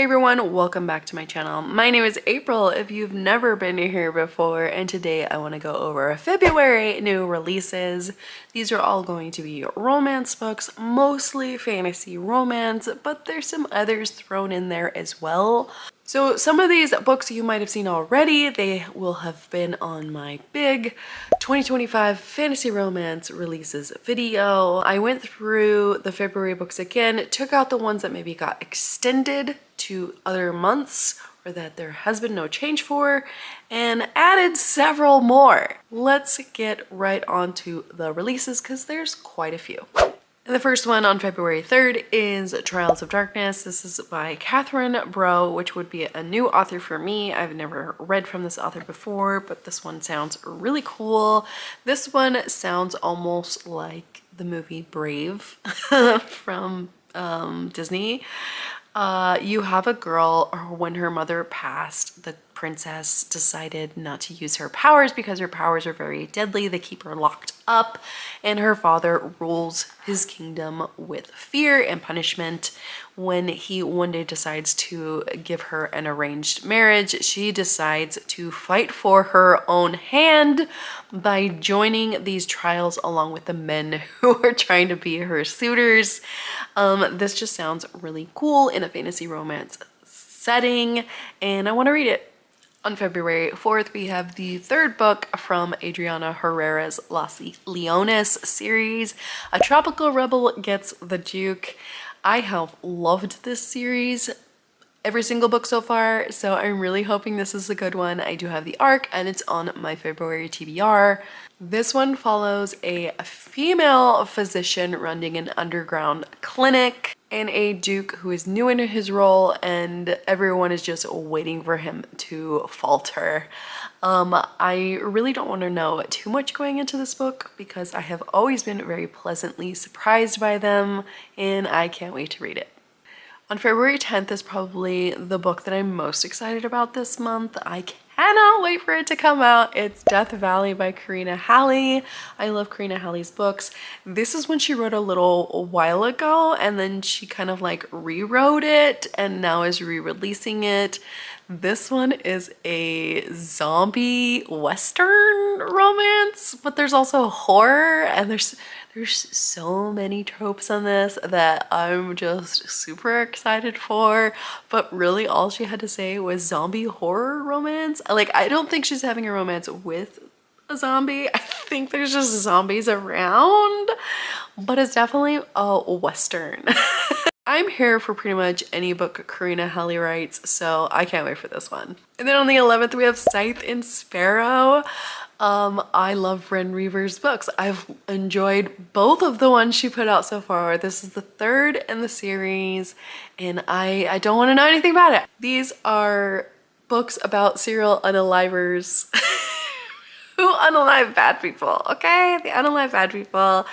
Hey everyone, welcome back to my channel. My name is April if you've never been here before, and today I want to go over February new releases. These are all going to be romance books, mostly fantasy romance, but there's some others thrown in there as well. So some of these books you might have seen already. They will have been on my big 2025 fantasy romance releases video. I went through the February books again, took out the ones that maybe got extended to other months or that there has been no change for, and added several more. Let's get right on to the releases because there's quite a few. And the first one on February 3rd is Trials of Darkness. This is by Catherine Bro, which would be a new author for me. I've never read from this author before, but this one sounds really cool. This one sounds almost like the movie Brave from Disney. You have a girl, or when her mother passed, the princess decided not to use her powers because her powers are very deadly. They keep her locked up, and her father rules his kingdom with fear and punishment. When he one day decides to give her an arranged marriage, she decides to fight for her own hand by joining these trials along with the men who are trying to be her suitors. This just sounds really cool in a fantasy romance setting, and I want to read it. On February 4th, we have the third book from Adriana Herrera's Las Leones series, A Tropical Rebel Gets the Duke. I have loved this series, every single book so far, so I'm really hoping this is a good one. I do have the ARC and it's on my February TBR. This one follows a female physician running an underground clinic and a duke who is new into his role, and everyone is just waiting for him to falter. I really don't want to know too much going into this book because I have always been very pleasantly surprised by them, and I can't wait to read it. On February 10th is probably the book that I'm most excited about this month. I cannot wait for it to come out. It's Death Valley by Karina Halle. I love Karina Halle's books. This is one she wrote a little while ago, and then she kind of like rewrote it and now is re-releasing it. This one is a zombie western romance, but there's also horror, and there's so many tropes on this that I'm just super excited for. But really all she had to say was zombie horror romance. Like, I don't think she's having a romance with a zombie. I think there's just zombies around, but it's definitely a western. I'm here for pretty much any book Karina Halle writes, so I can't wait for this one. And then on the 11th, we have Scythe and Sparrow. I love Ren Reaver's books. I've enjoyed both of the ones she put out so far. This is the third in the series, and I don't want to know anything about it. These are books about serial unalivers who unalive bad people, okay? They unalive bad people,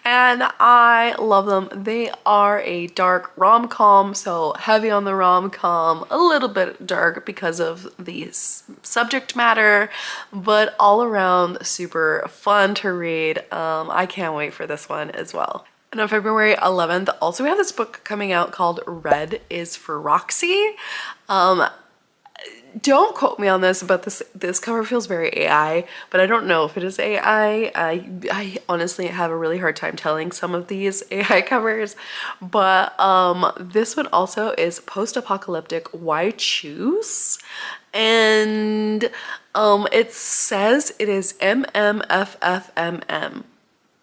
and I love them. They are a dark rom-com, so heavy on the rom-com, a little bit dark because of the subject matter, but all around super fun to read. I can't wait for this one as well. And on February 11th, also we have this book coming out called Red is for Roxy. Don't quote me on this, but this cover feels very AI, but I don't know if it is AI. I honestly have a really hard time telling some of these AI covers, but this one also is post-apocalyptic. Why choose? And it says it is MMFFMM.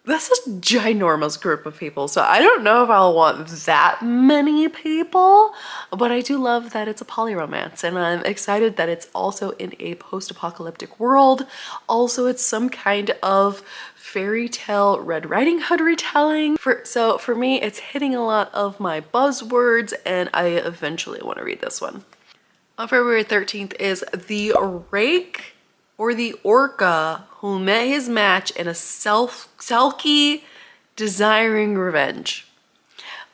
That's a ginormous group of people, so I don't know if I'll want that many people, but I do love that it's a poly romance, and I'm excited that it's also in a post-apocalyptic world. Also, it's some kind of fairy tale Red Riding Hood retelling. So for me, it's hitting a lot of my buzzwords, and I eventually want to read this one. On February 13th is The Rake, or the Orca who met his match in a selkie desiring revenge.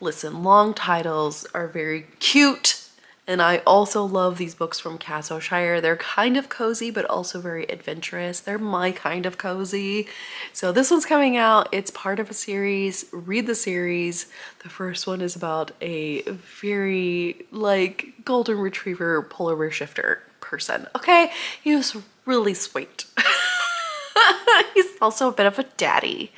Listen, long titles are very cute And I also love these books from Castle Shire. They're kind of cozy, but also very adventurous. They're my kind of cozy. So this one's coming out. It's part of a series. Read the series. The first one is about a very like golden retriever polar bear shifter person. Okay, he was really sweet. He's also a bit of a daddy.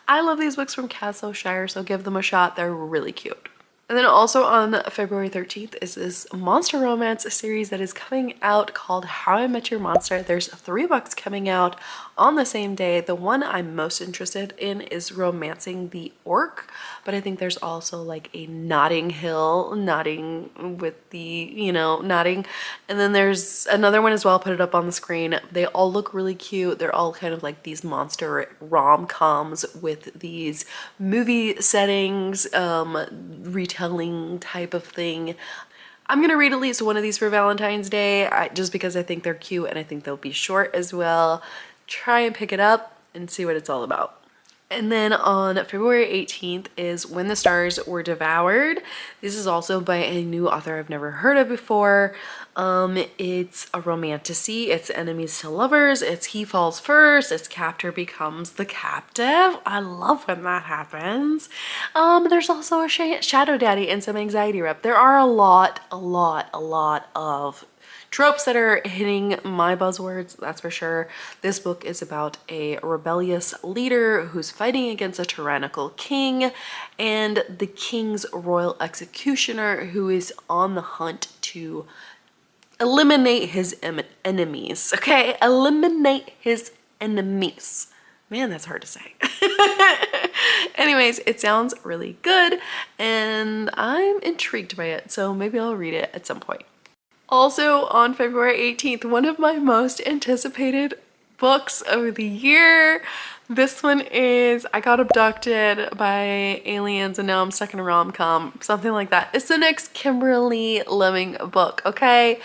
I love these books from Castle Shire, so give them a shot. They're really cute. And then also on February 13th is this monster romance series that is coming out called How I Met Your Monster. There's 3 books coming out on the same day. The one I'm most interested in is Romancing the Orc, but I think there's also like a Notting Hill, Notting with the, you know, Notting. And then there's another one as well, put it up on the screen. They all look really cute. They're all kind of like these monster rom-coms with these movie settings, retelling type of thing. I'm gonna read at least one of these for Valentine's Day just because I think they're cute and I think they'll be short as well. Try and pick it up and see what it's all about. And then on February 18th is When the Stars Were Devoured. This is also by a new author I've never heard of before. It's a romantasy. It's enemies to lovers. It's he falls first. Its captor becomes the captive. I love when that happens. There's also a shadow daddy and some anxiety rep. There are a lot of tropes that are hitting my buzzwords, that's for sure. This book is about a rebellious leader who's fighting against a tyrannical king and the king's royal executioner who is on the hunt to eliminate his enemies, okay? Eliminate his enemies. Man, that's hard to say. Anyways, it sounds really good and I'm intrigued by it, so maybe I'll read it at some point. Also on February 18th, one of my most anticipated books of the year. This one is I Got Abducted by Aliens and Now I'm Stuck in a Rom-Com, something like that. It's the next Kimberly Lemming book, okay?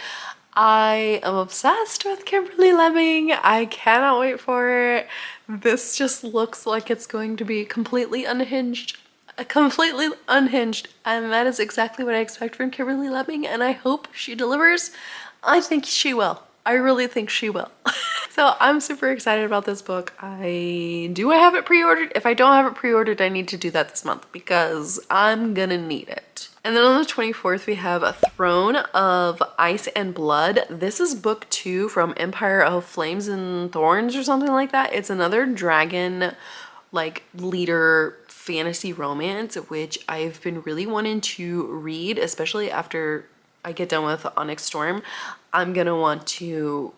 I am obsessed with Kimberly Lemming. I cannot wait for it. This just looks like it's going to be completely unhinged, and that is exactly what I expect from Kimberly Lemming, and I hope she delivers. I think she will. I really think she will. So I'm super excited about this book. I have it pre-ordered? If I don't have it pre-ordered, I need to do that this month because I'm gonna need it. And then on the 24th, we have A Throne of Ice and Blood. This is book 2 from Empire of Flames and Thorns or something like that. It's another dragon like leader fantasy romance, which I've been really wanting to read, especially after I get done with Onyx Storm. I'm gonna want to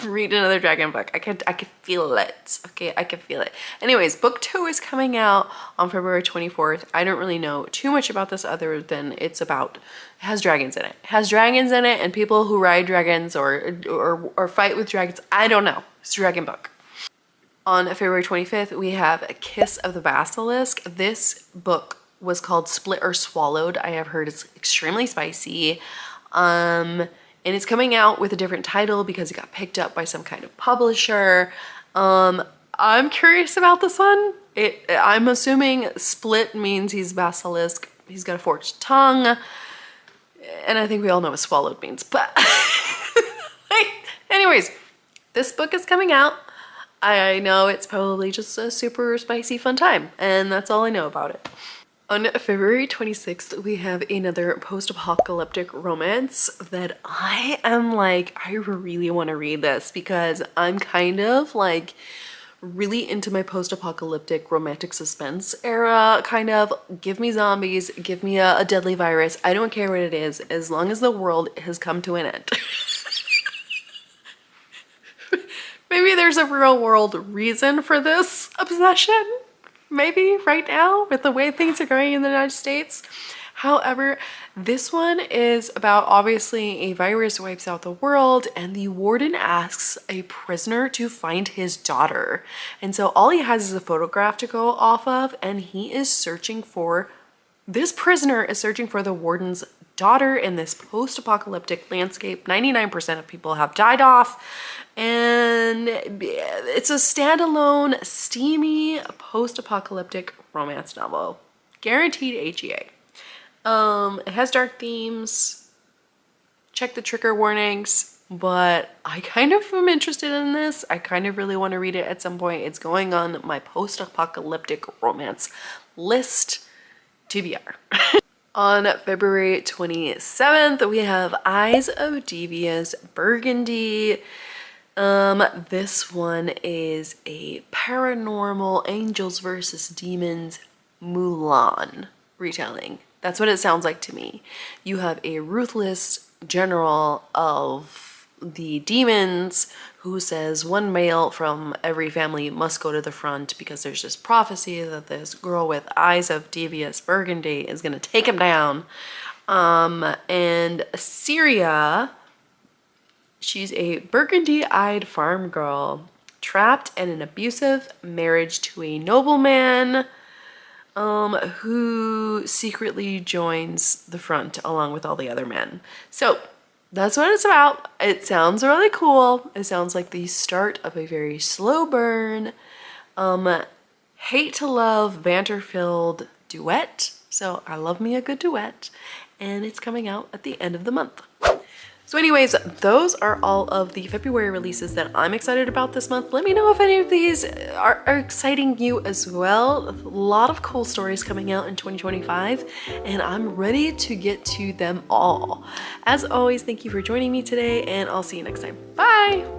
read another dragon book. I could feel it. Okay, I can feel it. Anyways, book 2 is coming out on February 24th. I don't really know too much about this other than it has dragons in it. It has dragons in it and people who ride dragons or fight with dragons. I don't know. It's a dragon book. On February 25th, we have A Kiss of the Basilisk. This book was called Split or Swallowed. I have heard it's extremely spicy. And it's coming out with a different title because it got picked up by some kind of publisher. I'm curious about this one. I'm assuming split means he's basilisk. He's got a forked tongue. And I think we all know what swallowed means. But anyways, this book is coming out. I know it's probably just a super spicy fun time, and that's all I know about it. On February 26th, we have another post-apocalyptic romance that I really want to read this because I'm kind of like really into my post-apocalyptic romantic suspense era, kind of. Give me zombies, give me a deadly virus. I don't care what it is, as long as the world has come to an end. Maybe there's a real world reason for this obsession. Maybe right now with the way things are going in the United States. However, this one is about obviously a virus wipes out the world and the warden asks a prisoner to find his daughter. And so all he has is a photograph to go off of and this prisoner is searching for the warden's daughter in this post-apocalyptic landscape. 99% of people have died off. And it's a standalone, steamy, post-apocalyptic romance novel. Guaranteed HEA. It has dark themes. check the trigger warnings, but I kind of am interested in this. I kind of really want to read it at some point. It's going on my post-apocalyptic romance list, TBR. On February 27th, we have Eyes of Devious Burgundy. This one is a paranormal angels versus demons Mulan retelling. That's what it sounds like to me. You have a ruthless general of the demons who says one male from every family must go to the front because there's this prophecy that this girl with eyes of devious burgundy is gonna take him down. And Syria, she's a burgundy-eyed farm girl trapped in an abusive marriage to a nobleman who secretly joins the front along with all the other men. So that's what it's about. It sounds really cool. It sounds like the start of a very slow burn, hate to love, banter-filled duet. So I love me a good duet, and it's coming out at the end of the month. So anyways, those are all of the February releases that I'm excited about this month. Let me know if any of these are exciting you as well. A lot of cool stories coming out in 2025, and I'm ready to get to them all. As always, thank you for joining me today, and I'll see you next time. Bye!